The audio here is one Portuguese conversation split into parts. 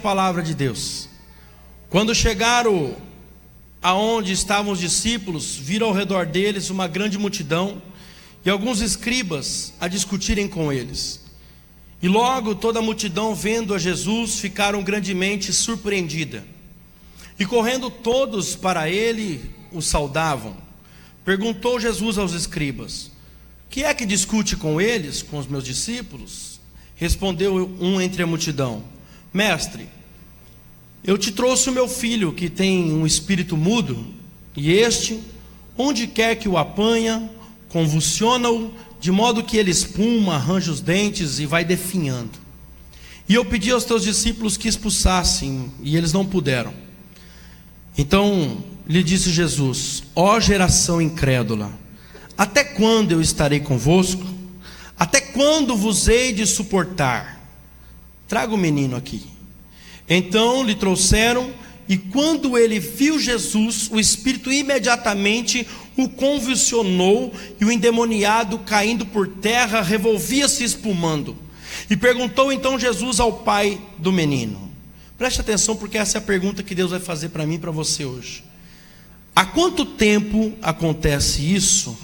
palavra de Deus. Quando chegaram aonde estavam os discípulos, viram ao redor deles uma grande multidão e alguns escribas a discutirem com eles. E logo toda a multidão, vendo a Jesus, ficaram grandemente surpreendida. E correndo todos para ele, o saudavam. Perguntou Jesus aos escribas: que é que discute com eles, com os meus discípulos? Respondeu um entre a multidão: mestre, eu te trouxe o meu filho que tem um espírito mudo, e este, onde quer que o apanha, convulsiona-o, de modo que ele espuma, arranja os dentes e vai definhando. E eu pedi aos teus discípulos que expulsassem, e eles não puderam. Então lhe disse Jesus: ó geração incrédula, até quando eu estarei convosco? Até quando vos hei de suportar? Traga o menino aqui. Então lhe trouxeram, e quando ele viu Jesus, o espírito imediatamente o convulsionou, e o endemoniado, caindo por terra, revolvia-se espumando. E perguntou então Jesus ao pai do menino. Preste atenção, porque essa é a pergunta que Deus vai fazer para mim e para você hoje. Há quanto tempo acontece isso?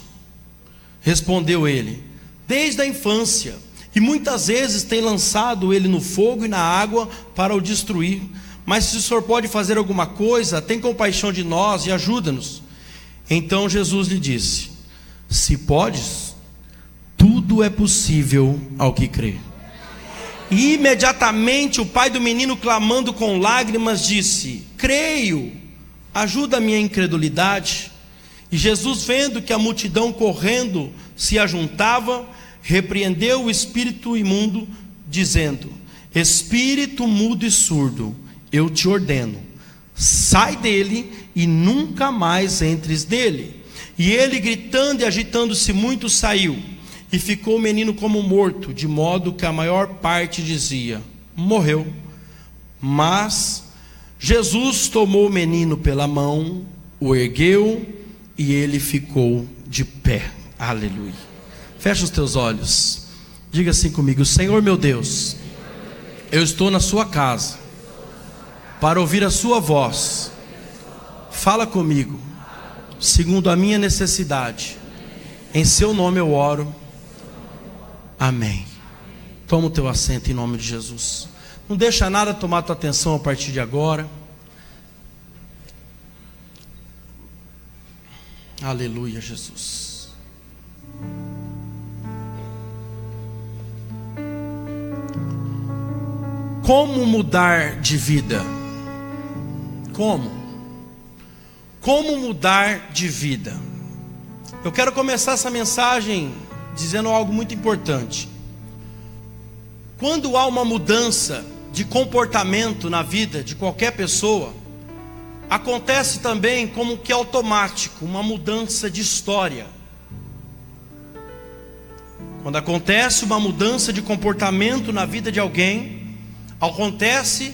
Respondeu ele: desde a infância, e muitas vezes tem lançado ele no fogo e na água para o destruir. Mas se o Senhor pode fazer alguma coisa, tem compaixão de nós e ajuda-nos. Então Jesus lhe disse: se podes, tudo é possível ao que crê. E imediatamente o pai do menino, clamando com lágrimas, disse: creio, ajuda a minha incredulidade. E Jesus, vendo que a multidão correndo se ajuntava, repreendeu o espírito imundo, dizendo: espírito mudo e surdo, eu te ordeno, sai dele e nunca mais entres nele. E ele, gritando e agitando-se muito, saiu. E ficou o menino como morto, de modo que a maior parte dizia: morreu. Mas Jesus tomou o menino pela mão, o ergueu, e ele ficou de pé. Aleluia. Fecha os teus olhos. Diga assim comigo: Senhor meu Deus, eu estou na sua casa para ouvir a sua voz. Fala comigo segundo a minha necessidade. Em seu nome eu oro. Amém. Toma o teu assento em nome de Jesus. Não deixa nada tomar tua atenção a partir de agora. Aleluia, Jesus. Como mudar de vida? Como mudar de vida? Eu quero começar essa mensagem dizendo algo muito importante. Quando há uma mudança de comportamento na vida de qualquer pessoa, acontece também como que automático, uma mudança de história. Quando acontece uma mudança de comportamento na vida de alguém, acontece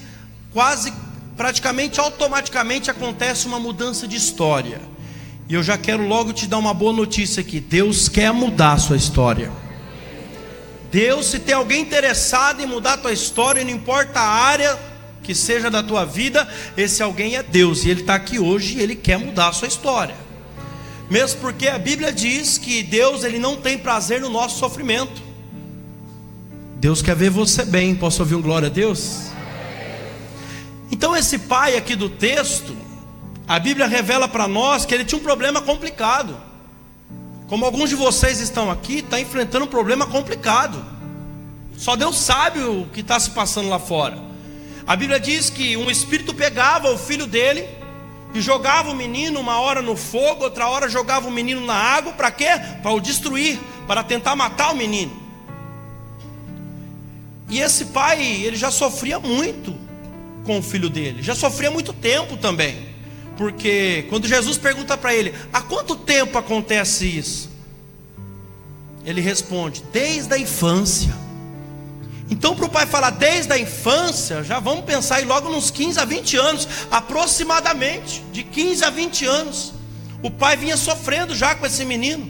praticamente automaticamente acontece uma mudança de história. E eu já quero logo te dar uma boa notícia aqui: Deus quer mudar a sua história. Deus, se tem alguém interessado em mudar a tua história, não importa a área que seja da tua vida, esse alguém é Deus, e Ele está aqui hoje e Ele quer mudar a sua história. Mesmo porque a Bíblia diz que Deus, Ele não tem prazer no nosso sofrimento. Deus quer ver você bem. Posso ouvir um glória a Deus? Então esse pai aqui do texto, a Bíblia revela para nós que ele tinha um problema complicado. Como alguns de vocês estão aqui, está enfrentando um problema complicado. Só Deus sabe o que está se passando lá fora. A Bíblia diz que um espírito pegava o filho dele e jogava o menino uma hora no fogo, outra hora jogava o menino na água. Para quê? Para o destruir, para tentar matar o menino. E esse pai, ele já sofria muito com o filho dele, já sofria muito tempo também. Porque quando Jesus pergunta para ele: há quanto tempo acontece isso? Ele responde: desde a infância. Então para o pai falar desde a infância, já vamos pensar aí logo nos 15 a 20 anos, aproximadamente, de 15 a 20 anos, o pai vinha sofrendo já com esse menino.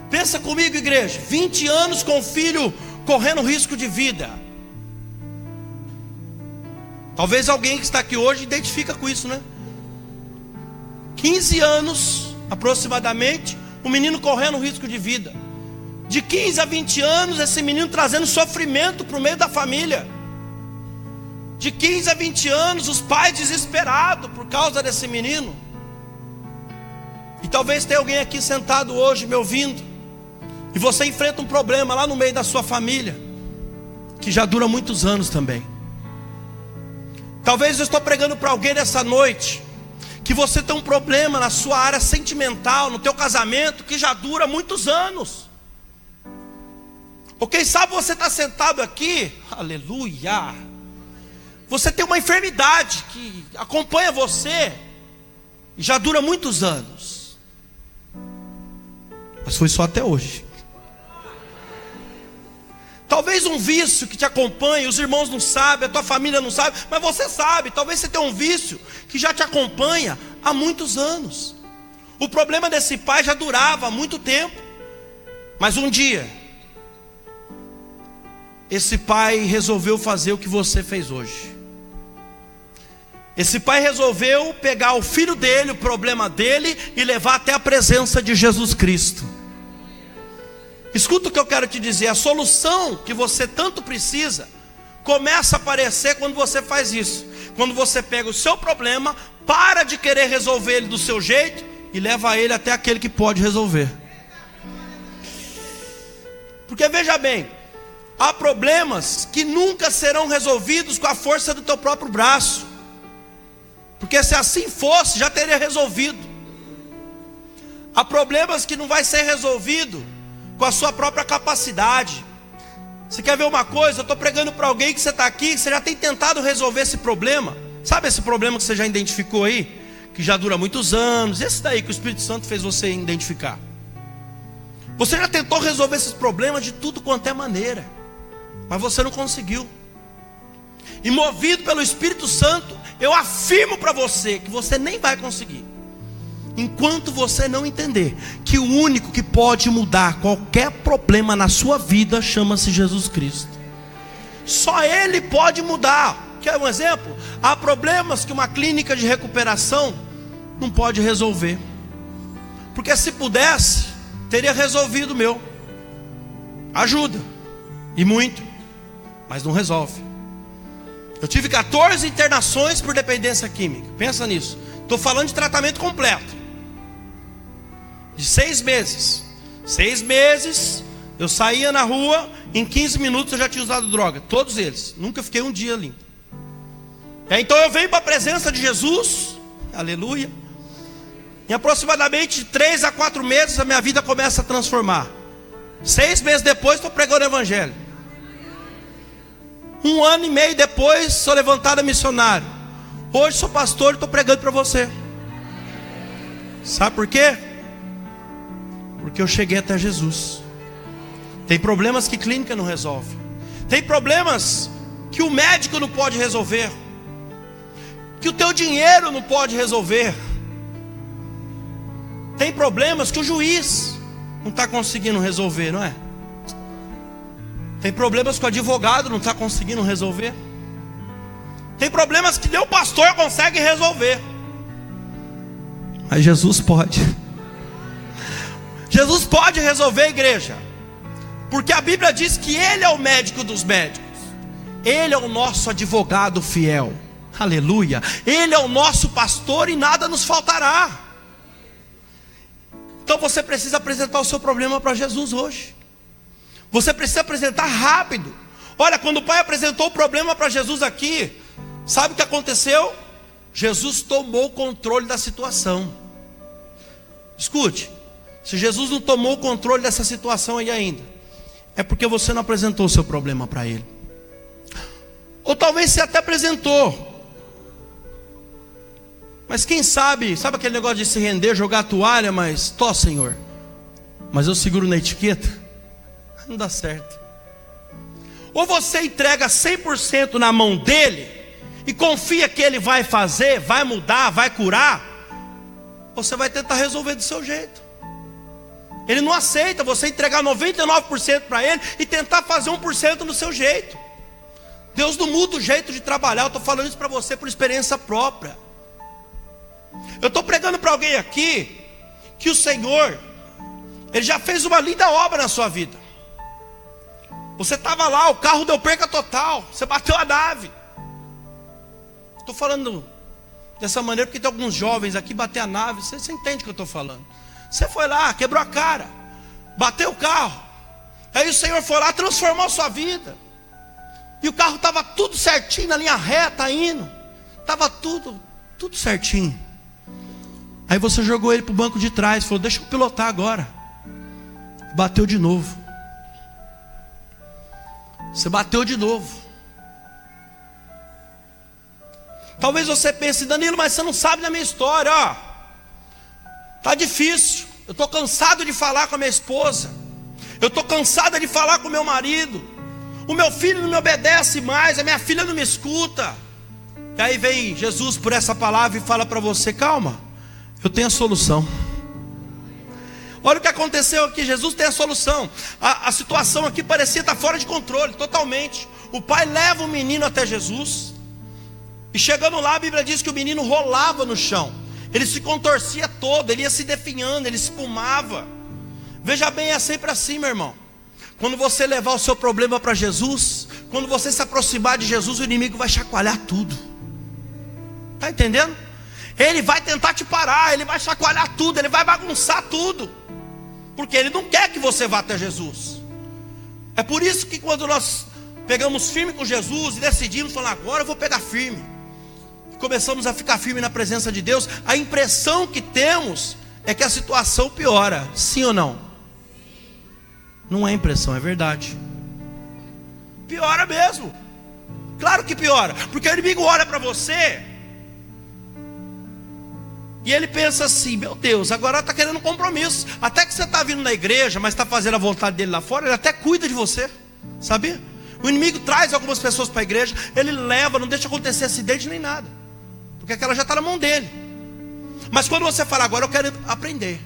Pensa comigo, igreja, 20 anos com o filho correndo risco de vida. Talvez alguém que está aqui hoje identifica com isso, né? 15 anos, aproximadamente, um menino correndo risco de vida. De 15 a 20 anos, esse menino trazendo sofrimento para o meio da família. De 15 a 20 anos, os pais desesperados por causa desse menino. E talvez tenha alguém aqui sentado hoje me ouvindo, e você enfrenta um problema lá no meio da sua família, que já dura muitos anos também. Talvez eu estou pregando para alguém nessa noite, que você tem um problema na sua área sentimental, no teu casamento, que já dura muitos anos. Ou quem sabe você está sentado aqui, aleluia, você tem uma enfermidade que acompanha você, e já dura muitos anos. Mas foi só até hoje. Talvez um vício que te acompanhe, os irmãos não sabem, a tua família não sabe, mas você sabe. Talvez você tenha um vício que já te acompanha há muitos anos. O problema desse pai já durava há muito tempo. Mas um dia, esse pai resolveu fazer o que você fez hoje. Esse pai resolveu pegar o filho dele, o problema dele, e levar até a presença de Jesus Cristo. Escuta o que eu quero te dizer. A solução que você tanto precisa começa a aparecer quando você faz isso. Quando você pega o seu problema, para de querer resolver ele do seu jeito e leva ele até aquele que pode resolver. Porque veja bem, há problemas que nunca serão resolvidos com a força do teu próprio braço. Porque se assim fosse, já teria resolvido. Há problemas que não vai ser resolvido com a sua própria capacidade. Você quer ver uma coisa? Eu estou pregando para alguém que você está aqui, que você já tem tentado resolver esse problema. Sabe esse problema que você já identificou aí? Que já dura muitos anos. Esse daí que o Espírito Santo fez você identificar. Você já tentou resolver esses problemas de tudo quanto é maneira, mas você não conseguiu. E movido pelo Espírito Santo, eu afirmo para você que você nem vai conseguir, enquanto você não entender que o único que pode mudar qualquer problema na sua vida chama-se Jesus Cristo. Só Ele pode mudar. Quer um exemplo? Há problemas que uma clínica de recuperação não pode resolver, porque se pudesse, teria resolvido o meu. Ajuda, e muito, mas não resolve. Eu tive 14 internações por dependência química. Pensa nisso. Estou falando de tratamento completo, de 6 meses. 6 meses, eu saía na rua, em 15 minutos eu já tinha usado droga. Todos eles, nunca fiquei um dia limpo. Então eu venho para a presença de Jesus, aleluia. Em aproximadamente 3 a 4 meses a minha vida começa a transformar. 6 meses depois estou pregando o evangelho. 1 ano e meio depois sou levantado missionário. Hoje sou pastor e estou pregando para você. Sabe por quê? Porque eu cheguei até Jesus. Tem problemas que clínica não resolve. Tem problemas que o médico não pode resolver, que o teu dinheiro não pode resolver. Tem problemas que o juiz não está conseguindo resolver, não é? Tem problemas que o advogado não está conseguindo resolver. Tem problemas que nem o pastor consegue resolver, mas Jesus pode. Jesus pode resolver, igreja, porque a Bíblia diz que Ele é o médico dos médicos. Ele é o nosso advogado fiel, aleluia. Ele é o nosso pastor e nada nos faltará. Então você precisa apresentar o seu problema para Jesus hoje. Você precisa apresentar rápido. Olha, quando o pai apresentou o problema para Jesus aqui, sabe o que aconteceu? Jesus tomou o controle da situação. Escute, se Jesus não tomou o controle dessa situação aí ainda, é porque você não apresentou o seu problema para Ele. Ou talvez você até apresentou, mas quem sabe aquele negócio de se render, jogar a toalha, mas, Senhor, mas eu seguro na etiqueta. Não dá certo. Ou você entrega 100% na mão dele e confia que ele vai fazer, vai mudar, vai curar, ou você vai tentar resolver do seu jeito. Ele não aceita você entregar 99% para ele e tentar fazer 1% do seu jeito. Deus não muda o jeito de trabalhar. Eu estou falando isso para você por experiência própria. Eu estou pregando para alguém aqui que o Senhor, Ele já fez uma linda obra na sua vida. Você estava lá, o carro deu perca total, você bateu a nave. Estou falando dessa maneira porque tem alguns jovens aqui, bater a nave, você entende o que eu estou falando. Você foi lá, quebrou a cara, bateu o carro, aí o Senhor foi lá, transformou a sua vida. E o carro estava tudo certinho, na linha reta indo, estava tudo certinho. Aí você jogou ele para o banco de trás, falou, deixa eu pilotar agora. Bateu de novo. Você bateu de novo. Talvez você pense, Danilo, mas você não sabe da minha história, ó. Tá difícil. Eu estou cansado de falar com a minha esposa. Eu estou cansada de falar com o meu marido. O meu filho não me obedece mais, a minha filha não me escuta. E aí vem Jesus por essa palavra e fala para você, calma, eu tenho a solução. Olha o que aconteceu aqui, Jesus tem a solução. A situação aqui parecia estar fora de controle, totalmente. O pai leva o menino até Jesus. E chegando lá, a Bíblia diz que o menino rolava no chão. Ele se contorcia todo, ele ia se definhando, ele espumava. Veja bem, é sempre assim, meu irmão. Quando você levar o seu problema para Jesus, quando você se aproximar de Jesus, o inimigo vai chacoalhar tudo. Está entendendo? Ele vai tentar te parar, ele vai chacoalhar tudo, ele vai bagunçar tudo. Porque ele não quer que você vá até Jesus. É por isso que quando nós pegamos firme com Jesus e decidimos falar, agora eu vou pegar firme, começamos a ficar firme na presença de Deus, a impressão que temos é que a situação piora. Sim ou não? Não é impressão, é verdade. Piora mesmo. Claro que piora, porque o inimigo olha para você e ele pensa assim, meu Deus, agora está querendo compromisso. Até que você está vindo na igreja, mas está fazendo a vontade dele lá fora, ele até cuida de você, sabia? O inimigo traz algumas pessoas para a igreja, ele leva, não deixa acontecer acidente nem nada, porque aquela já está na mão dele. Mas quando você fala, agora eu quero aprender,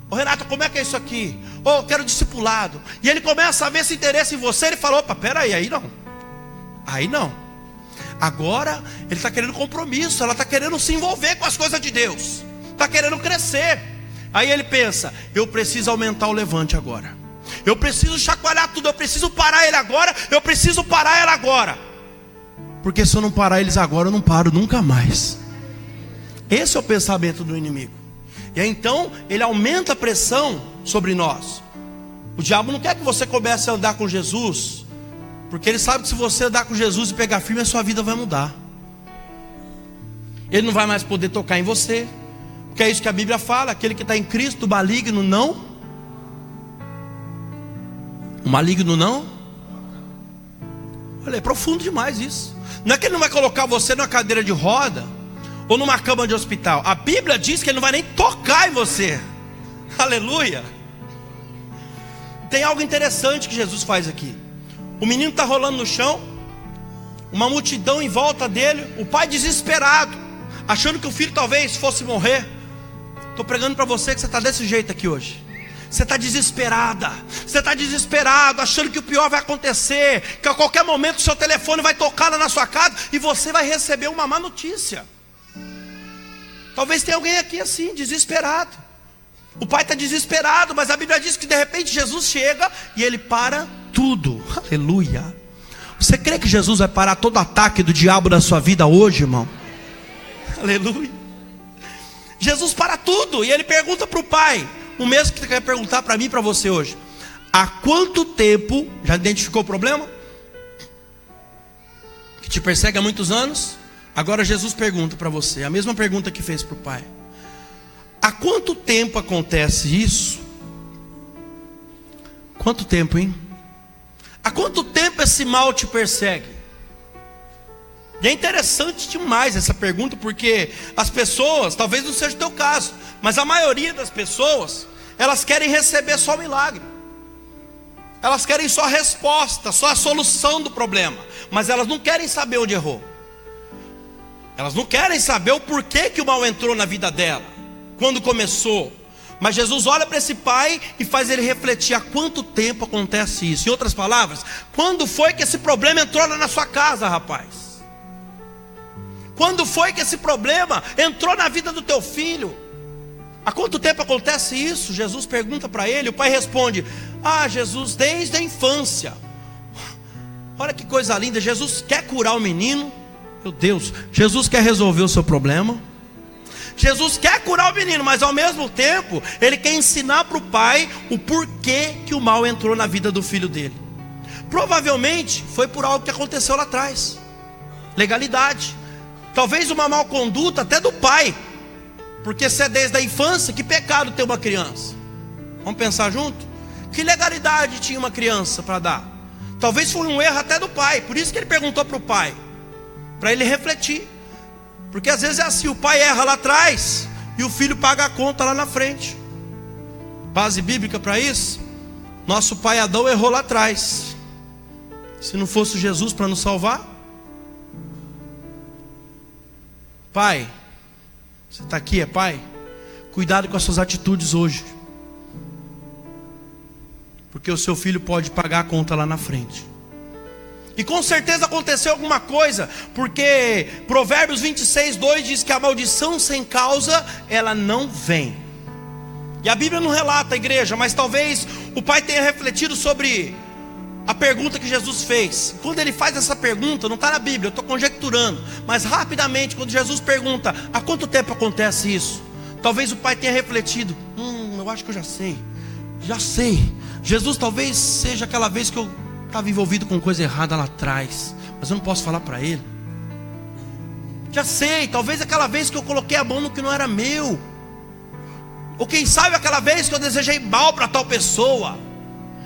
ô Renato, como é que é isso aqui? Ô, eu quero discipulado. E ele começa a ver esse interesse em você, ele fala, opa, peraí, aí não. Agora ele está querendo compromisso, ela está querendo se envolver com as coisas de Deus, está querendo crescer. Aí ele pensa, eu preciso aumentar o levante agora, eu preciso chacoalhar tudo, eu preciso parar ele agora, eu preciso parar ela agora, porque se eu não parar eles agora, eu não paro nunca mais. Esse é o pensamento do inimigo. E aí então ele aumenta a pressão sobre nós. O diabo não quer que você comece a andar com Jesus, porque ele sabe que se você andar com Jesus e pegar firme, a sua vida vai mudar. Ele não vai mais poder tocar em você, porque é isso que a Bíblia fala, aquele que está em Cristo, o maligno não. O maligno não. Olha, é profundo demais isso. Não é que ele não vai colocar você numa cadeira de roda ou numa cama de hospital. A Bíblia diz que ele não vai nem tocar em você. Aleluia. Tem algo interessante que Jesus faz aqui. O menino está rolando no chão, uma multidão em volta dele, o pai desesperado, achando que o filho talvez fosse morrer. Estou pregando para você que você está desse jeito aqui hoje. Você está desesperada, você está desesperado, achando que o pior vai acontecer, que a qualquer momento o seu telefone vai tocar lá na sua casa e você vai receber uma má notícia. Talvez tenha alguém aqui assim, desesperado. O pai está desesperado, mas a Bíblia diz que de repente Jesus chega e ele para tudo. Aleluia. Você crê que Jesus vai parar todo ataque do diabo na sua vida hoje, irmão? Aleluia. Jesus para tudo e ele pergunta para o pai, o mesmo que quer perguntar para mim e para você hoje: há quanto tempo, já identificou o problema? Que te persegue há muitos anos? Agora Jesus pergunta para você, a mesma pergunta que fez para o pai: há quanto tempo acontece isso? Quanto tempo, hein? Há quanto tempo esse mal te persegue? E é interessante demais essa pergunta, porque as pessoas, talvez não seja o teu caso, mas a maioria das pessoas, elas querem receber só o milagre. Elas querem só a resposta, só a solução do problema, mas elas não querem saber onde errou. Elas não querem saber o porquê que o mal entrou na vida dela, quando começou, Mas Jesus olha para esse pai e faz ele refletir: há quanto tempo acontece isso? Em outras palavras, quando foi que esse problema entrou na sua casa, rapaz? Quando foi que esse problema entrou na vida do teu filho? Há quanto tempo acontece isso? Jesus pergunta para ele. O pai responde: ah, Jesus, desde a infância. Olha que coisa linda. Jesus quer curar o menino. Meu Deus, Jesus quer resolver o seu problema. Jesus quer curar o menino, mas ao mesmo tempo ele quer ensinar para o pai o porquê que o mal entrou na vida do filho dele. Provavelmente foi por algo que aconteceu lá atrás. Legalidade. Talvez uma mal conduta até do pai. Porque se é desde a infância, que pecado ter uma criança? Vamos pensar junto? Que legalidade tinha uma criança para dar? Talvez foi um erro até do pai. Por isso que ele perguntou para o pai, para ele refletir. Porque às vezes é assim: o pai erra lá atrás e o filho paga a conta lá na frente. Base bíblica para isso: nosso pai Adão errou lá atrás. Se não fosse Jesus para nos salvar. Pai, você está aqui, é pai? Cuidado com as suas atitudes hoje, porque o seu filho pode pagar a conta lá na frente. E com certeza aconteceu alguma coisa, porque Provérbios 26:2 diz que a maldição sem causa, ela não vem. E a Bíblia não relata, a igreja, mas talvez o pai tenha refletido sobre a pergunta que Jesus fez. Quando ele faz essa pergunta, não está na Bíblia, eu estou conjecturando, mas rapidamente, quando Jesus pergunta: há quanto tempo acontece isso? Talvez o pai tenha refletido: eu acho que eu já sei. Jesus talvez seja aquela vez que eu estava envolvido com coisa errada lá atrás, mas eu não posso falar para ele. Já sei, talvez aquela vez que eu coloquei a mão no que não era meu. Ou quem sabe aquela vez que eu desejei mal para tal pessoa.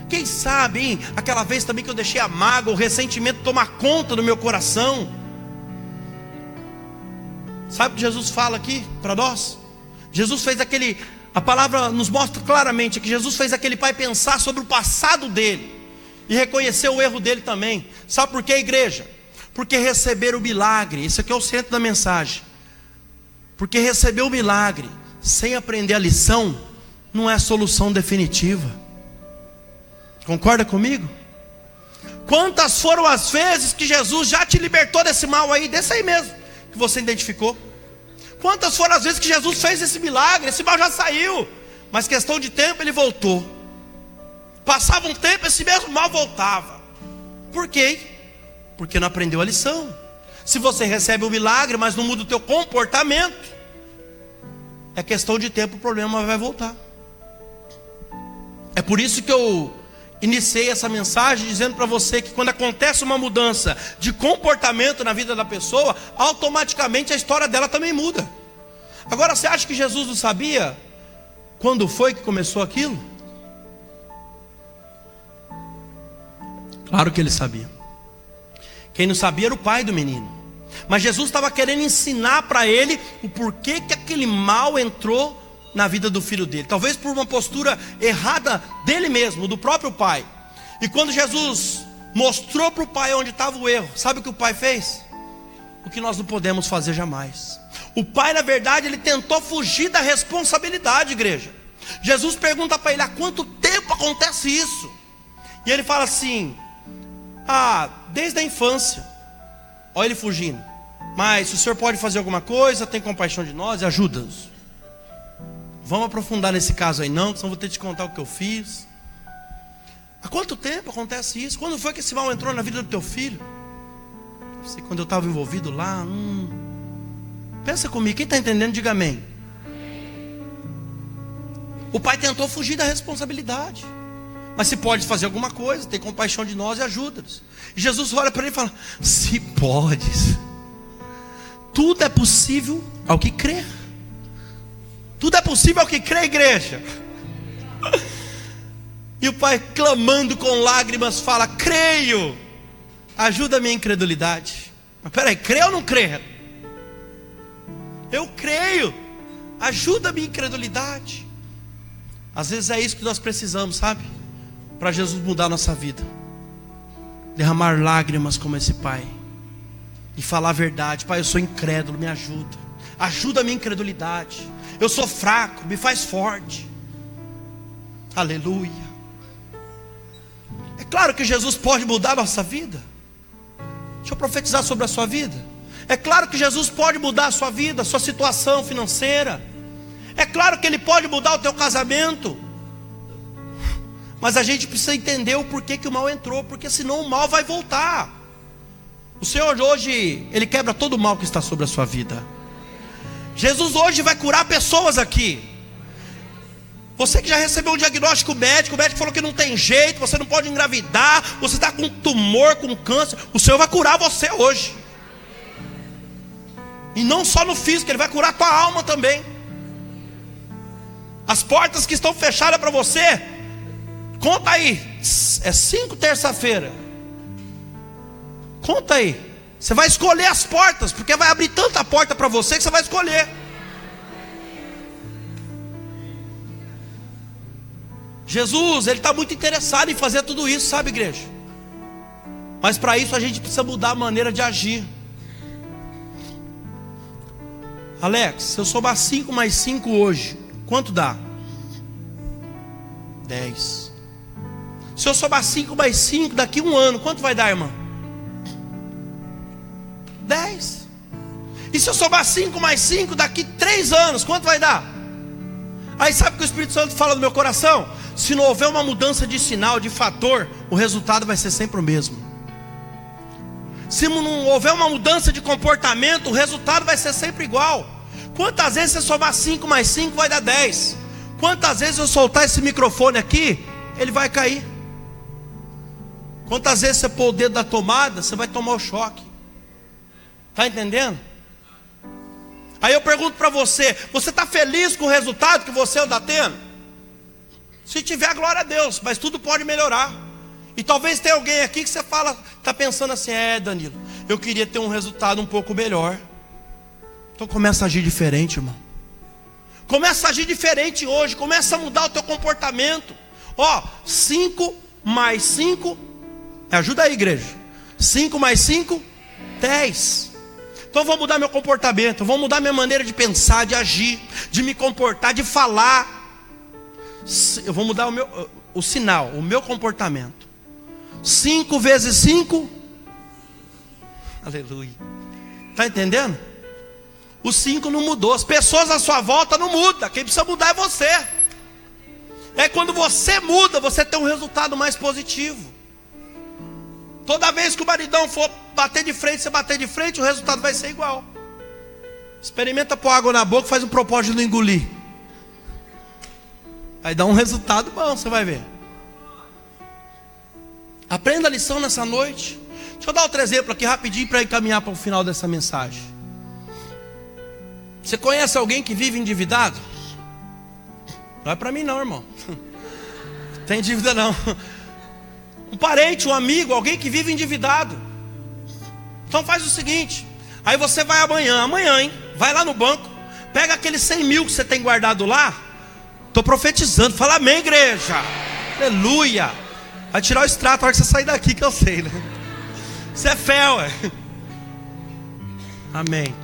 Quem sabe, hein? Aquela vez também que eu deixei a mágoa, o ressentimento tomar conta do meu coração. Sabe o que Jesus fala aqui para nós? Jesus fez a palavra nos mostra claramente que Jesus fez aquele pai pensar sobre o passado dele e reconhecer o erro dele também. Sabe por quê, igreja? Porque receber o milagre, isso aqui é o centro da mensagem. Porque receber o milagre sem aprender a lição não é a solução definitiva. Concorda comigo? Quantas foram as vezes que Jesus já te libertou desse mal aí, desse aí mesmo que você identificou? Quantas foram as vezes que Jesus fez esse milagre? Esse mal já saiu, mas questão de tempo ele voltou. Passava um tempo, esse mesmo mal voltava. Por quê? Porque não aprendeu a lição. Se você recebe o milagre, mas não muda o teu comportamento, é questão de tempo, o problema vai voltar. É por isso que eu iniciei essa mensagem dizendo para você que quando acontece uma mudança de comportamento na vida da pessoa, automaticamente a história dela também muda. Agora, você acha que Jesus não sabia quando foi que começou aquilo? Claro que ele sabia. Quem não sabia era o pai do menino. Mas Jesus estava querendo ensinar para ele o porquê que aquele mal entrou na vida do filho dele. Talvez por uma postura errada dele mesmo, do próprio pai. E quando Jesus mostrou para o pai onde estava o erro, sabe o que o pai fez? O que nós não podemos fazer jamais. O pai, na verdade, ele tentou fugir da responsabilidade, igreja. Jesus pergunta para ele: há quanto tempo acontece isso? E ele fala assim: desde a infância. Olha ele fugindo. Mas se o senhor pode fazer alguma coisa, tem compaixão de nós e ajuda-nos. Vamos aprofundar nesse caso aí não, senão vou ter que te contar o que eu fiz. Há quanto tempo acontece isso? Quando foi que esse mal entrou na vida do teu filho? Eu sei, quando eu estava envolvido lá. Pensa comigo, quem está entendendo, diga amém. O pai tentou fugir da responsabilidade. Mas se pode fazer alguma coisa, tem compaixão de nós e ajuda-nos. E Jesus olha para ele e fala: se podes. Tudo é possível ao que crer. Tudo é possível ao que crê, igreja. E o pai, clamando com lágrimas, fala: creio, ajuda a minha incredulidade. Mas peraí, crê ou não crê? Eu creio, ajuda a minha incredulidade. Às vezes é isso que nós precisamos, sabe? Para Jesus mudar a nossa vida. Derramar lágrimas como esse pai e falar a verdade: pai, eu sou incrédulo, me ajuda. Ajuda a minha incredulidade. Eu sou fraco, me faz forte. Aleluia. É claro que Jesus pode mudar a nossa vida. Deixa eu profetizar sobre a sua vida. É claro que Jesus pode mudar a sua vida, a sua situação financeira. É claro que Ele pode mudar o teu casamento. Mas a gente precisa entender o porquê que o mal entrou, porque senão o mal vai voltar. O Senhor hoje, Ele quebra todo o mal que está sobre a sua vida. Jesus hoje vai curar pessoas aqui. Você que já recebeu um diagnóstico médico, o médico falou que não tem jeito, você não pode engravidar, você está com tumor, com câncer, o Senhor vai curar você hoje. E não só no físico, Ele vai curar a tua alma também. As portas que estão fechadas para você, conta aí, é 5 terça-feira. Conta aí. Você vai escolher as portas, porque vai abrir tanta porta para você que você vai escolher. Jesus, Ele está muito interessado em fazer tudo isso, sabe, igreja? Mas para isso a gente precisa mudar a maneira de agir. Alex, se eu somar 5 mais 5 hoje, quanto dá? 10. Se eu somar 5 mais 5 daqui a um ano, quanto vai dar, irmã? 10. E se eu somar 5 mais 5 daqui 3 anos, quanto vai dar? Aí sabe o que o Espírito Santo fala no meu coração? Se não houver uma mudança de sinal, de fator, o resultado vai ser sempre o mesmo. Se não houver uma mudança de comportamento, o resultado vai ser sempre igual. Quantas vezes você somar 5 mais 5 vai dar 10? Quantas vezes eu soltar esse microfone aqui, ele vai cair? Quantas vezes você pôr o dedo da tomada, você vai tomar o choque? Está entendendo? Aí eu pergunto para você, você está feliz com o resultado que você anda tendo? Se tiver, glória a Deus, mas tudo pode melhorar. E talvez tenha alguém aqui que você fala, está pensando assim, Danilo, eu queria ter um resultado um pouco melhor. Então começa a agir diferente, irmão. Começa a agir diferente hoje, começa a mudar o teu comportamento. 5 mais 5, ajuda aí, igreja. 5 mais 5, 10. Então eu vou mudar meu comportamento, eu vou mudar minha maneira de pensar, de agir, de me comportar, de falar. Eu vou mudar o sinal, o meu comportamento. 5 vezes 5, aleluia. Está entendendo? O 5 não mudou, as pessoas à sua volta não mudam, quem precisa mudar é você. É quando você muda, você tem um resultado mais positivo. Toda vez que o maridão for bater de frente, você bater de frente, o resultado vai ser igual. Experimenta pôr água na boca, faz um propósito de não engolir. Aí dá um resultado bom, você vai ver. Aprenda a lição nessa noite. Deixa eu dar outro exemplo aqui rapidinho para encaminhar para o final dessa mensagem. Você conhece alguém que vive endividado? Não é para mim não, irmão. Não tem dívida não. Um parente, um amigo, alguém que vive endividado. Então faz o seguinte. Aí você vai amanhã, hein? Vai lá no banco, pega aqueles 100 mil que você tem guardado lá. Estou profetizando, fala amém, igreja. Aleluia. Vai tirar o extrato na hora que você sair daqui, que eu sei, né? Isso é fé, ué. Amém.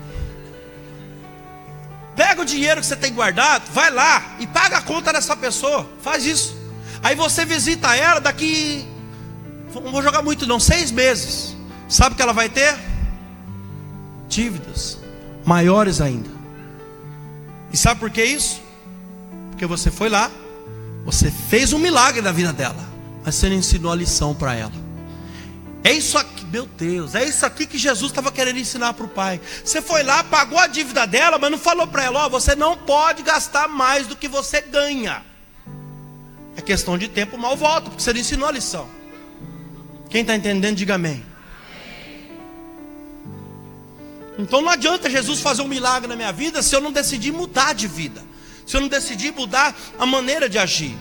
Pega o dinheiro que você tem guardado, vai lá e paga a conta dessa pessoa. Faz isso. Aí você visita ela daqui, não vou jogar muito não, 6 meses. Sabe o que ela vai ter? Dívidas maiores ainda. E sabe por que isso? Porque você foi lá, você fez um milagre na vida dela, mas você não ensinou a lição para ela. É isso aqui, meu Deus, é isso aqui que Jesus estava querendo ensinar para o pai. Você foi lá, pagou a dívida dela, mas não falou para ela, você não pode gastar mais do que você ganha. É questão de tempo, mal volta, porque você não ensinou a lição. Quem está entendendo, diga amém. Então não adianta Jesus fazer um milagre na minha vida se eu não decidir mudar de vida, se eu não decidir mudar a maneira de agir.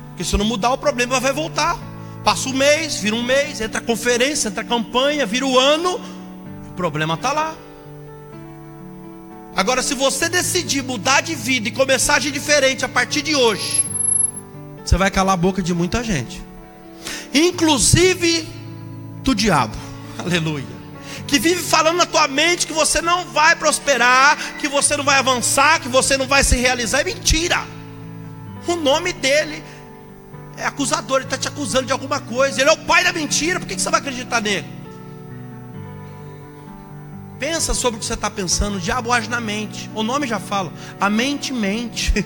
Porque se eu não mudar, o problema vai voltar. Passa o mês, vira um mês, entra a conferência, entra a campanha, vira o ano, o problema está lá. Agora, se você decidir mudar de vida e começar a agir diferente a partir de hoje, você vai calar a boca de muita gente, inclusive do diabo, aleluia, que vive falando na tua mente que você não vai prosperar, que você não vai avançar, que você não vai se realizar. É mentira. O nome dele é acusador, ele está te acusando de alguma coisa. Ele é o pai da mentira, por que você vai acreditar nele? Pensa sobre o que você está pensando. O diabo age na mente. O nome já fala, a mente mente.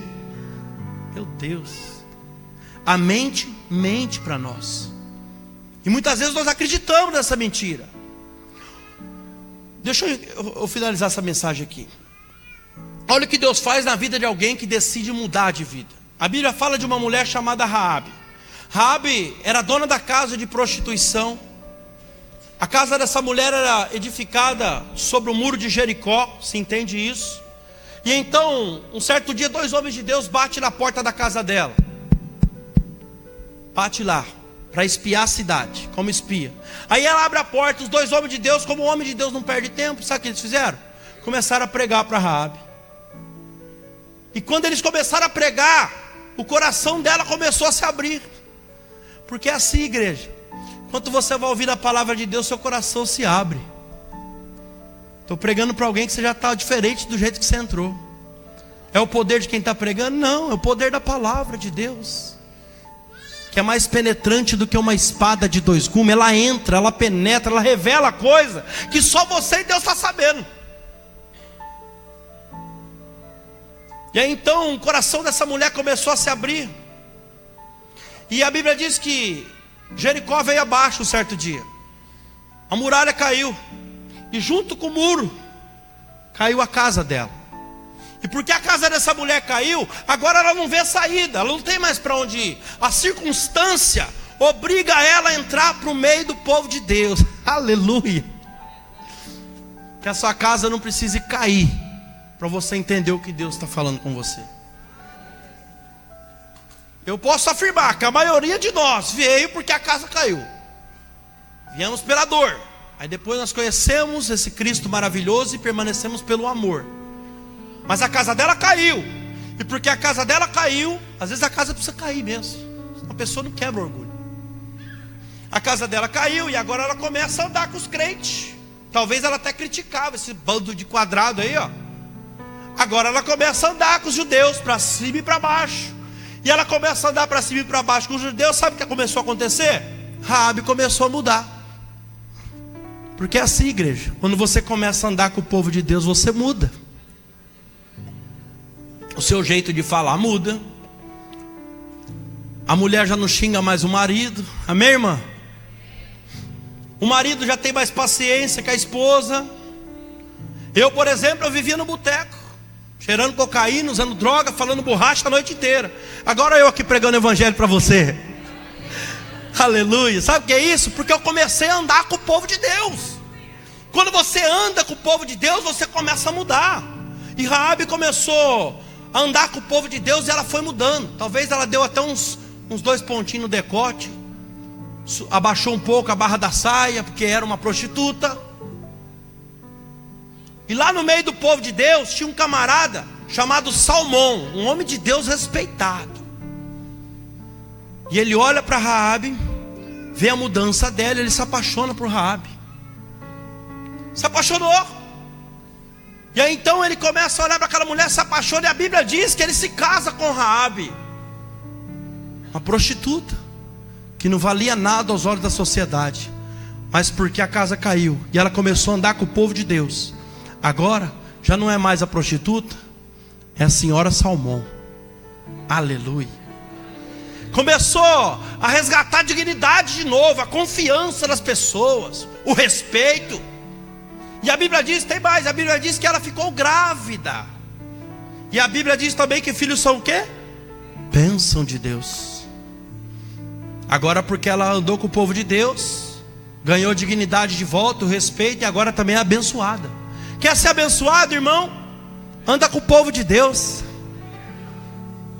Meu Deus, a mente mente para nós. E muitas vezes nós acreditamos nessa mentira. Deixa eu finalizar essa mensagem aqui. Olha o que Deus faz na vida de alguém que decide mudar de vida. A Bíblia fala de uma mulher chamada Raabe. Raabe era dona da casa de prostituição. A casa dessa mulher era edificada sobre o muro de Jericó, se entende isso? E então, um certo dia, 2 homens de Deus batem na porta da casa dela. Bate lá, para espiar a cidade, como espia. Aí ela abre a porta, os 2 homens de Deus, como o homem de Deus não perde tempo, sabe o que eles fizeram? Começaram a pregar para Raabe. E quando eles começaram a pregar, o coração dela começou a se abrir. Porque é assim, igreja. Enquanto você vai ouvir a palavra de Deus, seu coração se abre. Estou pregando para alguém que você já está diferente do jeito que você entrou. É o poder de quem está pregando? Não, é o poder da palavra de Deus, que é mais penetrante do que uma espada de 2 gumes. Ela entra, ela penetra, ela revela coisa que só você e Deus está sabendo. E aí então o coração dessa mulher começou a se abrir. E a Bíblia diz que Jericó veio abaixo um certo dia. A muralha caiu. E junto com o muro caiu a casa dela. E porque a casa dessa mulher caiu, agora ela não vê saída, ela não tem mais para onde ir. A circunstância obriga ela a entrar para o meio do povo de Deus. Aleluia. Que a sua casa não precise cair, para você entender o que Deus está falando com você. Eu posso afirmar que a maioria de nós veio porque a casa caiu. Viemos pela dor. Aí depois nós conhecemos esse Cristo maravilhoso e permanecemos pelo amor. Mas a casa dela caiu. E porque a casa dela caiu, às vezes a casa precisa cair mesmo. A pessoa não quebra orgulho. A casa dela caiu e agora ela começa a andar com os crentes. Talvez ela até criticava esse bando de quadrado aí, ó. Agora ela começa a andar com os judeus para cima e para baixo. E ela começa a andar para cima e para baixo com os judeus. Sabe o que começou a acontecer? Raabe começou a mudar. Porque é assim, igreja. Quando você começa a andar com o povo de Deus, você muda. O seu jeito de falar muda. A mulher já não xinga mais o marido. Amém, irmã? O marido já tem mais paciência que a esposa. Eu, por exemplo, eu vivia no boteco, cheirando cocaína, usando droga, falando borracha a noite inteira. Agora eu aqui pregando o evangelho para você. Aleluia. Sabe o que é isso? Porque eu comecei a andar com o povo de Deus. Quando você anda com o povo de Deus, você começa a mudar. E Raabe começou a andar com o povo de Deus e ela foi mudando. Talvez ela deu até uns 2 pontinhos no decote, abaixou um pouco a barra da saia, porque era uma prostituta. E lá no meio do povo de Deus tinha um camarada chamado Salmão, um homem de Deus respeitado. E ele olha para Raabe, vê a mudança dela, ele se apaixona por Raabe. Se apaixonou. E aí então ele começa a olhar para aquela mulher, se apaixona, e a Bíblia diz que ele se casa com Raabe, uma prostituta que não valia nada aos olhos da sociedade, mas porque a casa caiu e ela começou a andar com o povo de Deus, agora já não é mais a prostituta, é a senhora Salmão. Aleluia. Começou a resgatar a dignidade de novo, a confiança das pessoas, o respeito. E a Bíblia diz, tem mais, a Bíblia diz que ela ficou grávida. E a Bíblia diz também que filhos são o quê? Bênção de Deus. Agora porque ela andou com o povo de Deus, ganhou dignidade de volta, o respeito, e agora também é abençoada. Quer ser abençoado, irmão? Anda com o povo de Deus.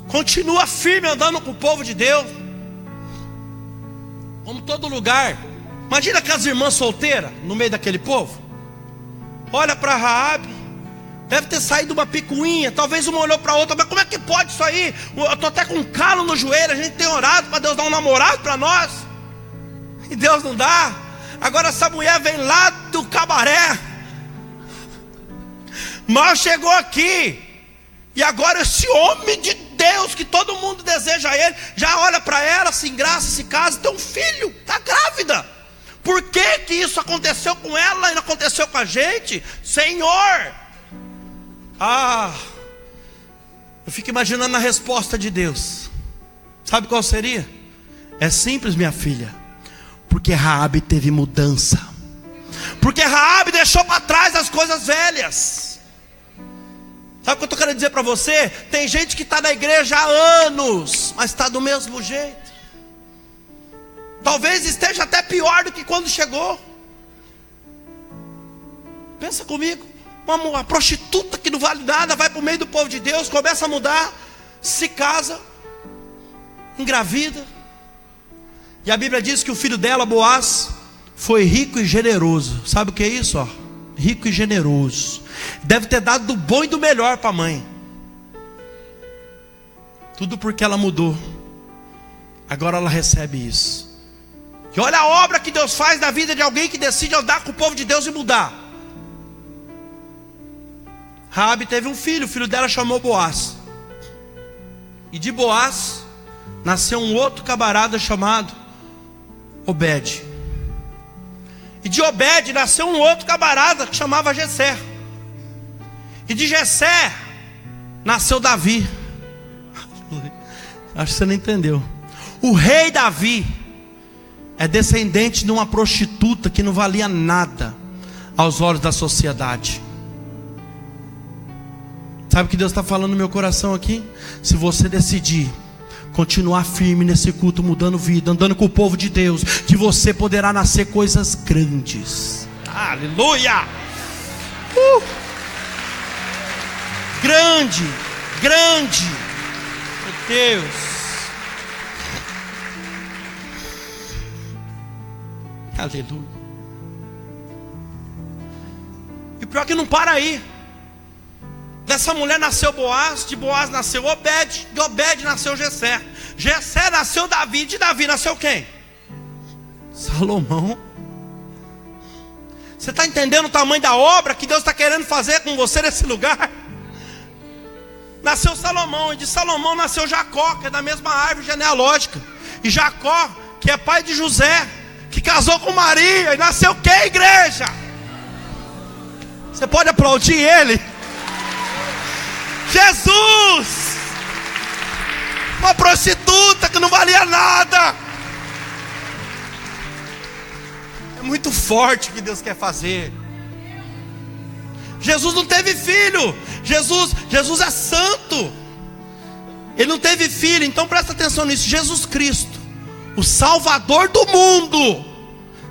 Continua firme andando com o povo de Deus. Como todo lugar. Imagina aquelas irmãs solteiras no meio daquele povo. Olha para Raabe, deve ter saído uma picuinha, talvez uma olhou para a outra, mas como é que pode isso aí? Eu estou até com um calo no joelho, a gente tem orado para Deus dar um namorado para nós, e Deus não dá. Agora essa mulher vem lá do cabaré, mal chegou aqui, E agora esse homem de Deus, que todo mundo deseja ele, já olha para ela, se engraça, se casa, tem um filho, está grávida. Por que que isso aconteceu com ela e não aconteceu com a gente? Senhor! Eu fico imaginando a resposta de Deus. Sabe qual seria? É simples, minha filha. Porque Raabe teve mudança. Porque Raabe deixou para trás as coisas velhas. Sabe o que eu estou querendo dizer para você? Tem gente que está na igreja há anos, mas está do mesmo jeito. Talvez esteja até pior do que quando chegou. Pensa comigo. Uma prostituta que não vale nada, vai para o meio do povo de Deus, começa a mudar, se casa, engravida. E a Bíblia diz que o filho dela, Boaz, foi rico e generoso. Sabe o que é isso? Rico e generoso. Deve ter dado do bom e do melhor para a mãe. Tudo porque ela mudou. Agora ela recebe isso. E olha a obra que Deus faz na vida de alguém que decide andar com o povo de Deus e mudar. Raabe teve um filho, o filho dela chamou Boaz. E de Boaz nasceu um outro camarada chamado Obed. E de Obed nasceu um outro camarada que chamava Jessé. E de Jessé nasceu Davi. Acho que você não entendeu. O rei Davi é descendente de uma prostituta que não valia nada aos olhos da sociedade. Sabe o que Deus está falando no meu coração aqui? Se você decidir continuar firme nesse culto, mudando vida, andando com o povo de Deus, de você poderá nascer coisas grandes. Aleluia! Grande, grande. Meu Deus. Aleluia. E pior que não para aí. Dessa mulher nasceu Boaz, de Boaz nasceu Obed, de Obed nasceu Jessé. Jessé nasceu Davi, de Davi nasceu quem? Salomão. Você está entendendo o tamanho da obra que Deus está querendo fazer com você nesse lugar? Nasceu Salomão, e de Salomão nasceu Jacó, que é da mesma árvore genealógica. E Jacó, que é pai de José, que casou com Maria, e nasceu quem, igreja? Você pode aplaudir ele? Jesus! Uma prostituta que não valia nada. É muito forte o que Deus quer fazer. Jesus não teve filho. Jesus é santo. Ele não teve filho. Então presta atenção nisso. Jesus Cristo, o Salvador do mundo,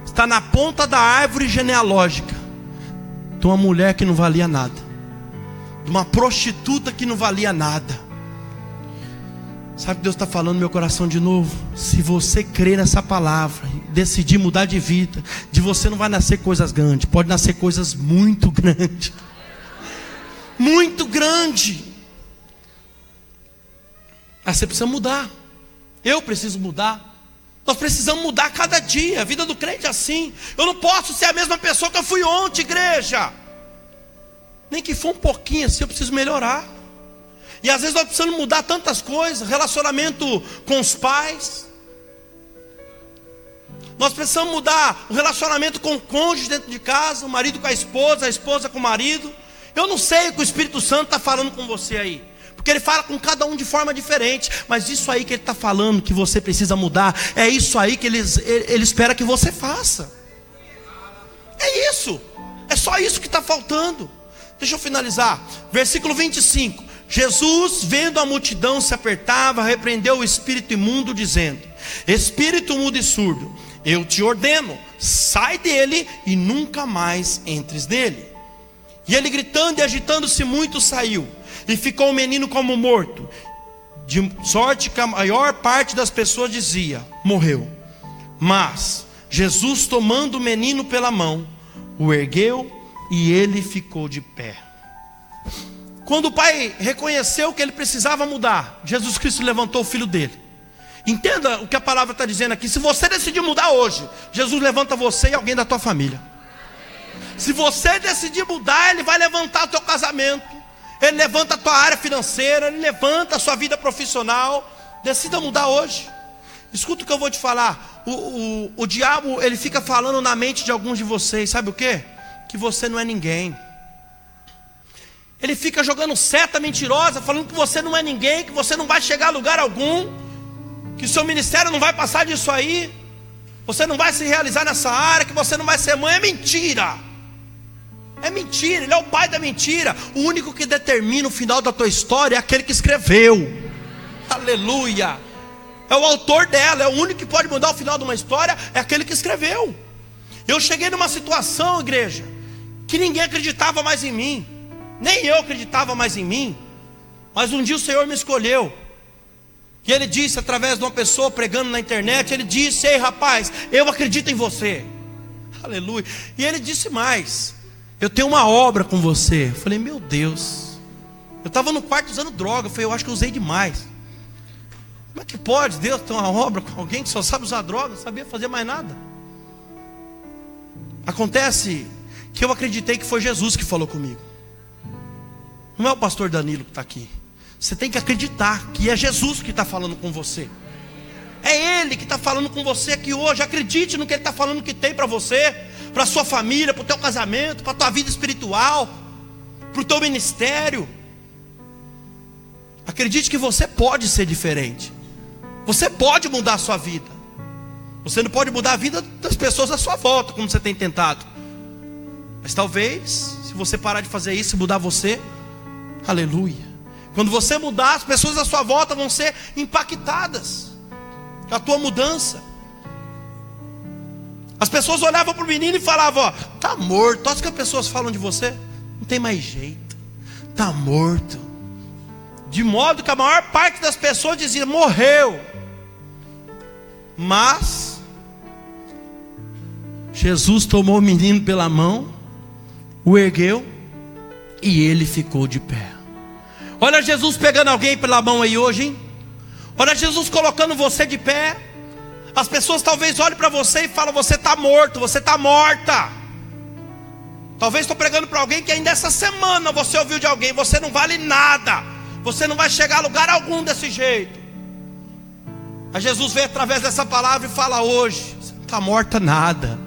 está na ponta da árvore genealógica de uma mulher que não valia nada, de uma prostituta que não valia nada. Sabe o que Deus está falando no meu coração de novo? Se você crer nessa palavra, decidir mudar de vida, de você não vai nascer coisas grandes, pode nascer coisas muito grandes. Muito grande. Mas você precisa mudar. Eu preciso mudar. Nós precisamos mudar cada dia. A vida do crente é assim. Eu não posso ser a mesma pessoa que eu fui ontem, igreja. Nem que for um pouquinho assim, eu preciso melhorar. E às vezes nós precisamos mudar tantas coisas. Relacionamento com os pais. Nós precisamos mudar o relacionamento com o cônjuge dentro de casa, o marido com a esposa com o marido. Eu não sei o que o Espírito Santo está falando com você aí, porque ele fala com cada um de forma diferente. Mas isso aí que ele está falando que você precisa mudar, é isso aí que ele espera que você faça. É isso. É só isso que está faltando. Deixa eu finalizar. Versículo 25. Jesus, vendo a multidão se apertava, repreendeu o espírito imundo, dizendo: espírito mudo e surdo, eu te ordeno, sai dele e nunca mais entres nele. E ele, gritando e agitando-se muito, saiu. E ficou o menino como morto, de sorte que a maior parte das pessoas dizia: morreu. Mas Jesus, tomando o menino pela mão, o ergueu e ele ficou de pé. Quando o pai reconheceu que ele precisava mudar, Jesus Cristo levantou o filho dele. Entenda o que a palavra está dizendo aqui. Se você decidir mudar hoje, Jesus levanta você e alguém da tua família. Se você decidir mudar, Ele vai levantar o teu casamento, Ele levanta a tua área financeira, Ele levanta a sua vida profissional. Decida mudar hoje. Escuta o que eu vou te falar. O diabo, ele fica falando na mente de alguns de vocês, sabe o quê? Que você não é ninguém. Ele fica jogando seta mentirosa, falando que você não é ninguém, que você não vai chegar a lugar algum, que o seu ministério não vai passar disso aí, você não vai se realizar nessa área, que você não vai ser mãe. É mentira. É mentira, ele é o pai da mentira. O único que determina o final da tua história é aquele que escreveu. Aleluia. É o autor dela, é o único que pode mudar o final de uma história, é aquele que escreveu. Eu cheguei numa situação, igreja, que ninguém acreditava mais em mim, nem eu acreditava mais em mim. Mas um dia o Senhor me escolheu, e Ele disse através de uma pessoa pregando na internet, Ele disse: ei rapaz, eu acredito em você. Aleluia. E Ele disse mais: eu tenho uma obra com você. Eu falei: meu Deus. Eu estava no quarto usando droga. Eu falei: eu acho que eu usei demais. Como é que pode Deus ter uma obra com alguém que só sabe usar droga, não sabia fazer mais nada? Acontece que eu acreditei que foi Jesus que falou comigo. Não é o pastor Danilo que está aqui. Você tem que acreditar que é Jesus que está falando com você. É Ele que está falando com você aqui hoje. Acredite no que Ele está falando que tem para você, para a sua família, para o teu casamento, para a tua vida espiritual, para o teu ministério. Acredite que você pode ser diferente. Você pode mudar a sua vida. Você não pode mudar a vida das pessoas à sua volta, como você tem tentado. Mas talvez, se você parar de fazer isso e mudar você, aleluia. Quando você mudar, as pessoas à sua volta vão ser impactadas com a tua mudança. As pessoas olhavam para o menino e falavam: ó, tá morto. Todas que as pessoas falam de você, não tem mais jeito, tá morto. De modo que a maior parte das pessoas dizia: morreu. Mas Jesus tomou o menino pela mão, o ergueu e ele ficou de pé. Olha Jesus pegando alguém pela mão aí hoje, hein? Olha Jesus colocando você de pé. As pessoas talvez olhem para você e falam: você está morto, você está morta. Talvez estou pregando para alguém que ainda essa semana você ouviu de alguém: você não vale nada, você não vai chegar a lugar algum desse jeito. Aí Jesus vem através dessa palavra e fala hoje: você não está morta nada,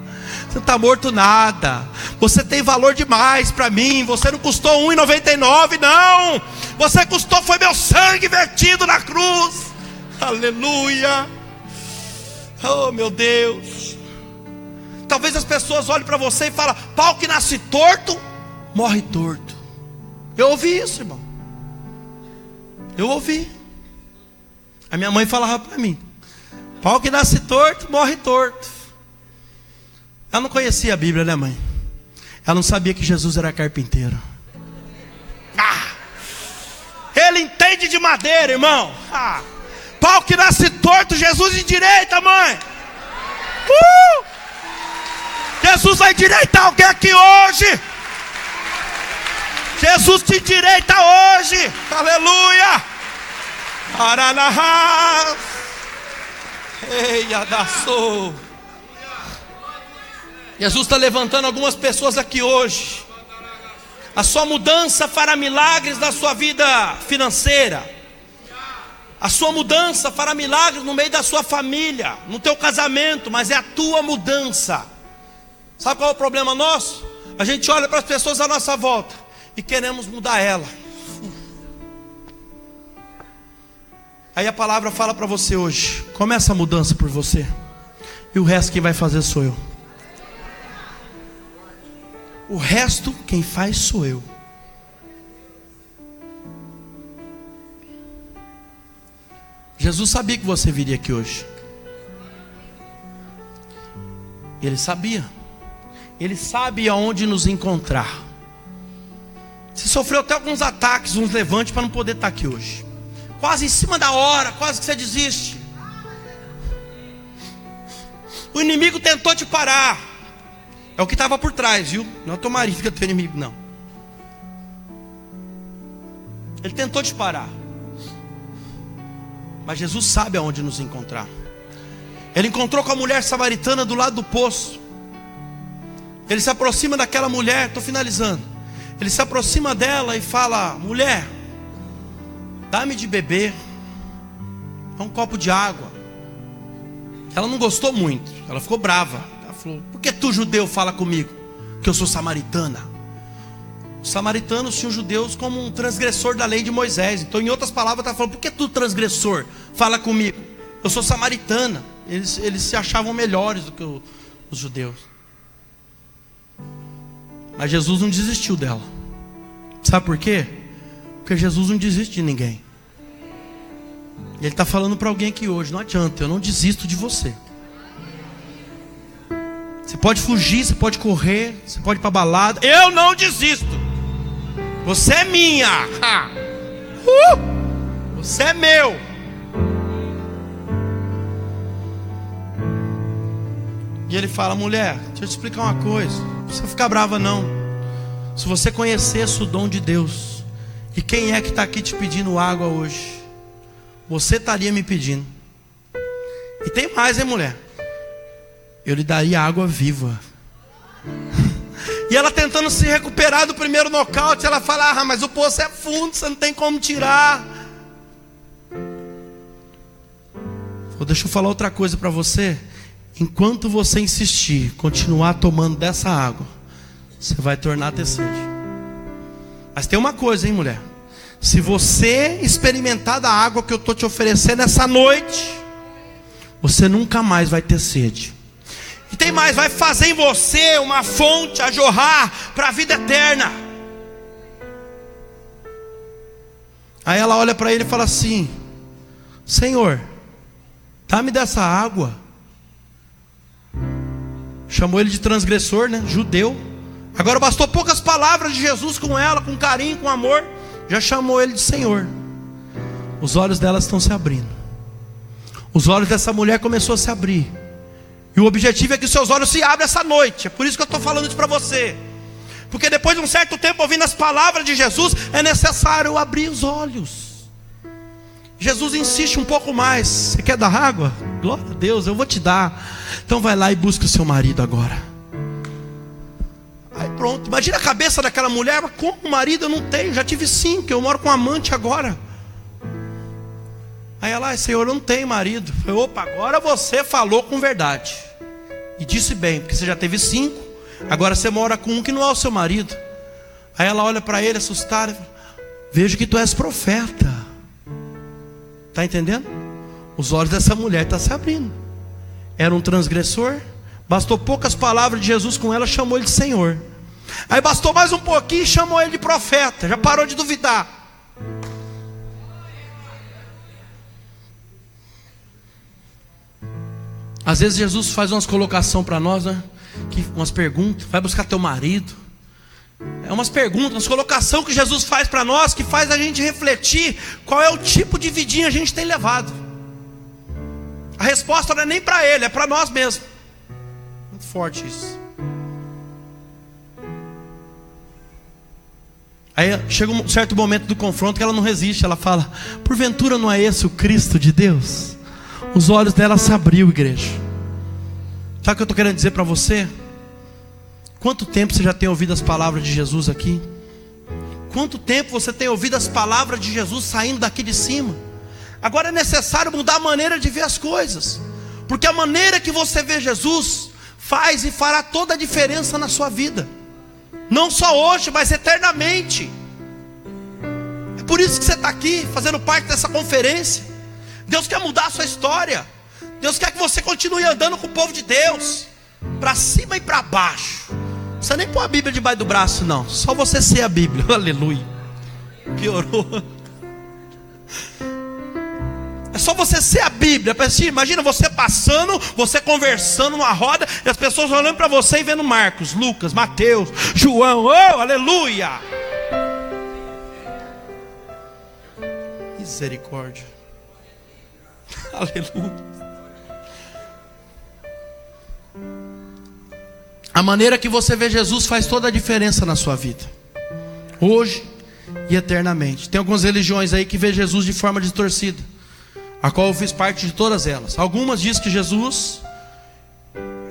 você não está morto nada, você tem valor demais para mim. Você não custou R$1,99, não. Você custou, foi meu sangue vertido na cruz. Aleluia. Oh meu Deus. Talvez as pessoas olhem para você e falem: pau que nasce torto, morre torto. Eu ouvi isso, irmão. Eu ouvi. A minha mãe falava para mim: pau que nasce torto, morre torto. Ela não conhecia a Bíblia, né, mãe? Ela não sabia que Jesus era carpinteiro. Ele entende de madeira, irmão. Pau que nasce torto, Jesus endireita, mãe. Jesus vai endireitar alguém aqui hoje. Jesus te endireita hoje. Aleluia. Aranahá. Eia da sou. Jesus está levantando algumas pessoas aqui hoje. A sua mudança fará milagres na sua vida financeira. A sua mudança fará milagres no meio da sua família, no teu casamento, mas é a tua mudança. Sabe qual é o problema nosso? A gente olha para as pessoas à nossa volta e queremos mudar ela. Aí a palavra fala para você hoje: começa a mudança por você, e o resto quem vai fazer sou eu. O resto quem faz sou eu. Jesus sabia que você viria aqui hoje. Ele sabia. Ele sabe aonde nos encontrar. Você sofreu até alguns ataques, uns levantes para não poder estar aqui hoje. Quase em cima da hora, quase que você desiste. O inimigo tentou te parar. É o que estava por trás, viu? Não é o teu marido que é teu inimigo, não. Ele tentou te parar. Mas Jesus sabe aonde nos encontrar. Ele encontrou com a mulher samaritana do lado do poço. Ele se aproxima daquela mulher, estou finalizando. Ele se aproxima dela e fala: mulher, dá-me de beber, dá um copo de água. Ela não gostou muito, ela ficou brava. Ela falou: por que tu, judeu, fala comigo que eu sou samaritana? Os samaritanos tinham os judeus como um transgressor da lei de Moisés. Então, em outras palavras, ela falou: por que tu, transgressor, fala comigo? Eu sou samaritana. Eles se achavam melhores do que os judeus. Mas Jesus não desistiu dela. Sabe por quê? Porque Jesus não desiste de ninguém. Ele está falando para alguém aqui hoje: não adianta, eu não desisto de você. Você pode fugir, você pode correr, você pode ir para balada, eu não desisto. Você é minha. Você é meu. E ele fala: mulher, deixa eu te explicar uma coisa. Não precisa ficar brava não. Se você conhecesse o dom de Deus, e quem é que está aqui te pedindo água hoje, você estaria me pedindo. E tem mais, hein, mulher? Eu lhe daria água viva. E ela tentando se recuperar do primeiro nocaute, ela fala: ah, mas o poço é fundo, você não tem como tirar. Deixa eu falar outra coisa para você. Enquanto você insistir, continuar tomando dessa água, você vai tornar a ter sede. Mas tem uma coisa, hein, mulher? Se você experimentar da água que eu estou te oferecendo essa noite, você nunca mais vai ter sede. E tem mais, vai fazer em você uma fonte a jorrar para a vida eterna. Aí ela olha para ele e fala assim: Senhor, dá-me dessa água. Chamou ele de transgressor, né? Judeu. Agora bastou poucas palavras de Jesus com ela, com carinho, com amor, já chamou ele de Senhor. Os olhos dela estão se abrindo. Os olhos dessa mulher começou a se abrir. E o objetivo é que os seus olhos se abram essa noite. É por isso que eu estou falando isso para você. Porque depois de um certo tempo ouvindo as palavras de Jesus, é necessário abrir os olhos. Jesus insiste um pouco mais: você quer dar água? Glória a Deus, eu vou te dar. Então vai lá e busca o seu marido agora. Aí pronto, imagina a cabeça daquela mulher: mas como marido eu não tenho? Já tive 5, eu moro com um amante agora. Aí ela: Senhor, eu não tenho marido. Eu falei: opa, agora você falou com verdade. E disse bem, porque você já teve 5, agora você mora com um que não é o seu marido. Aí ela olha para ele assustada e fala: vejo que tu és profeta. Está entendendo? Os olhos dessa mulher estão se abrindo. Era um transgressor. Bastou poucas palavras de Jesus com ela, chamou ele de Senhor. Aí bastou mais um pouquinho e chamou ele de profeta. Já parou de duvidar. Às vezes Jesus faz umas colocações para nós, né? Umas perguntas: vai buscar teu marido. É umas perguntas, umas colocações que Jesus faz para nós, que faz a gente refletir qual é o tipo de vidinha a gente tem levado. A resposta não é nem para ele, é para nós mesmos. Muito forte isso. Aí chega um certo momento do confronto que ela não resiste. Ela fala: porventura não é esse o Cristo de Deus? Os olhos dela se abriu, igreja. Sabe o que eu estou querendo dizer para você? Quanto tempo você já tem ouvido as palavras de Jesus aqui? Quanto tempo você tem ouvido as palavras de Jesus saindo daqui de cima? Agora é necessário mudar a maneira de ver as coisas. Porque a maneira que você vê Jesus faz e fará toda a diferença na sua vida. Não só hoje, mas eternamente. É por isso que você está aqui, fazendo parte dessa conferência. Deus quer mudar a sua história. Deus quer que você continue andando com o povo de Deus, para cima e para baixo. Não precisa nem pôr a Bíblia debaixo do braço, não. Só você ser a Bíblia. Aleluia. Piorou. É só você ser a Bíblia. Imagina você passando, você conversando numa roda, e as pessoas olhando para você e vendo Marcos, Lucas, Mateus, João. Oh, aleluia. Misericórdia. Aleluia. A maneira que você vê Jesus faz toda a diferença na sua vida, hoje e eternamente. Tem algumas religiões aí que vê Jesus de forma distorcida, a qual eu fiz parte de todas elas. Algumas dizem que Jesus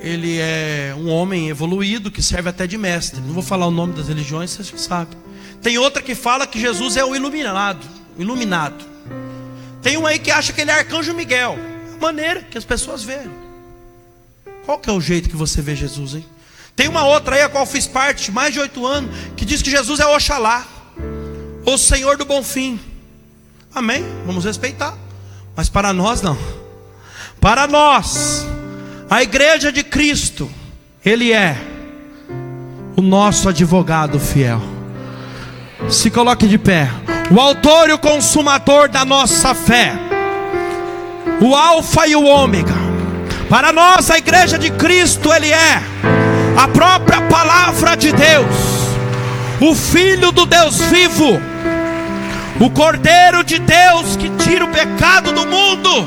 ele é um homem evoluído que serve até de mestre. Não vou falar o nome das religiões, vocês já sabem. Tem outra que fala que Jesus é o iluminado. Tem uma aí que acha que ele é Arcanjo Miguel. A maneira que as pessoas veem. Qual que é o jeito que você vê Jesus, hein? Tem uma outra aí, a qual fiz parte, mais de 8 anos, que diz que Jesus é Oxalá, o Senhor do Bom Fim. Amém? Vamos respeitar. Mas para nós não. Para nós, a igreja de Cristo, Ele é o nosso advogado fiel. Se coloque de pé. O autor e o consumador da nossa fé, o alfa e o ômega. Para nós, a igreja de Cristo, Ele é a própria palavra de Deus, o Filho do Deus vivo, o Cordeiro de Deus que tira o pecado do mundo,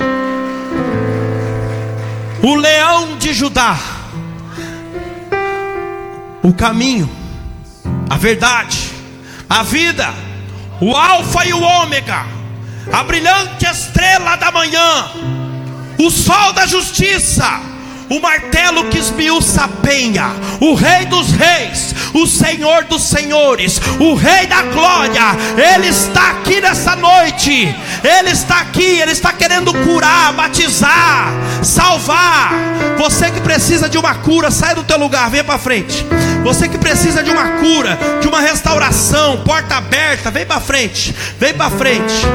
o Leão de Judá, o caminho, a verdade, a vida, o alfa e o ômega, a brilhante estrela da manhã, o sol da justiça, o martelo que esmiuça a penha, o Rei dos reis, o Senhor dos senhores, o Rei da glória. Ele está aqui nessa noite. Ele está aqui, Ele está querendo curar, batizar, salvar. Você que precisa de uma cura, sai do teu lugar, vem para frente. Você que precisa de uma cura, de uma restauração, porta aberta, vem para frente, vem para frente.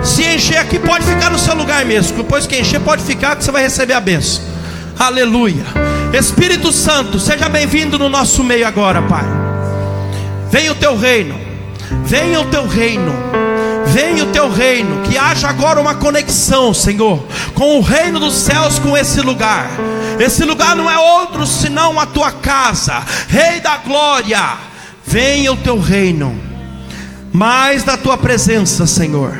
Se encher aqui, pode ficar no seu lugar mesmo. Depois que encher, pode ficar, que você vai receber a bênção. Aleluia. Espírito Santo, seja bem-vindo no nosso meio agora, Pai. Venha o teu reino, venha o teu reino, venha o teu reino. Que haja agora uma conexão, Senhor, com o reino dos céus, com esse lugar. Esse lugar não é outro senão a tua casa, Rei da glória. Venha o teu reino, mais da tua presença, Senhor,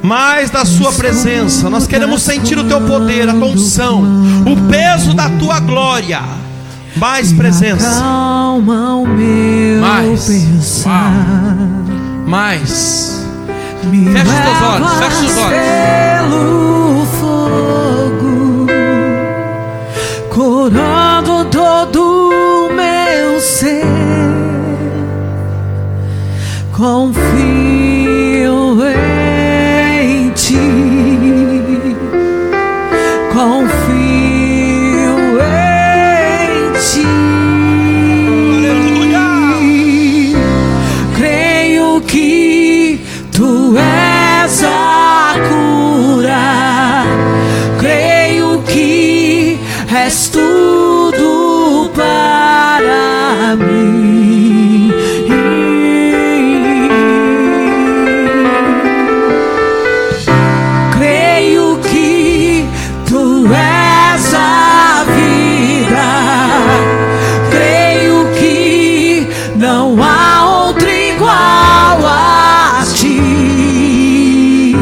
mais da sua presença. Nós queremos sentir o teu poder, a tua unção, o peso da tua glória. Mais presença, mais, mais. Fecha os teus olhos, fecha os olhos. Pelo fogo, curando todo o meu ser, confio em ti, confio em ti. Aleluia. Creio que tu és a cura, creio que és tudo para mim. Creio que tu és a vida, creio que não há outro igual a ti.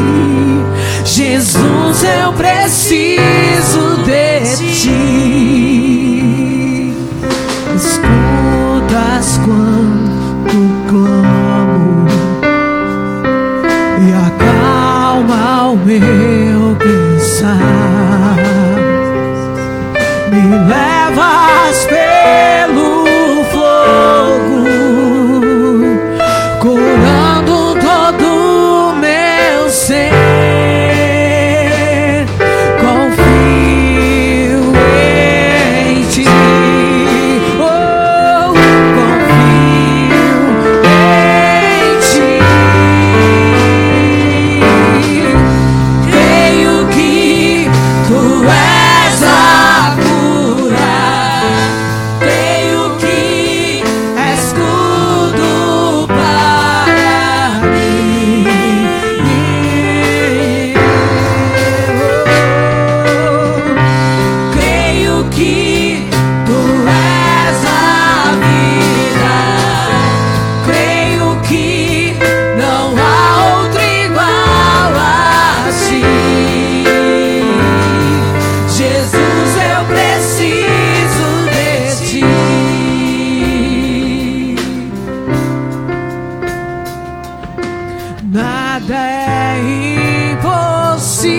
Jesus, eu preciso de ti. Escutas quando clamo e acalma o meu pensar. Me levas pelo fogo, curando todo o meu ser. Confio em ti, oh, confio em ti. Creio que tu és a cura, creio que és tudo para mim. Creio que tu és a vida, creio que não há outro igual a ti. Jesus, eu preciso de ti. Nada é impossível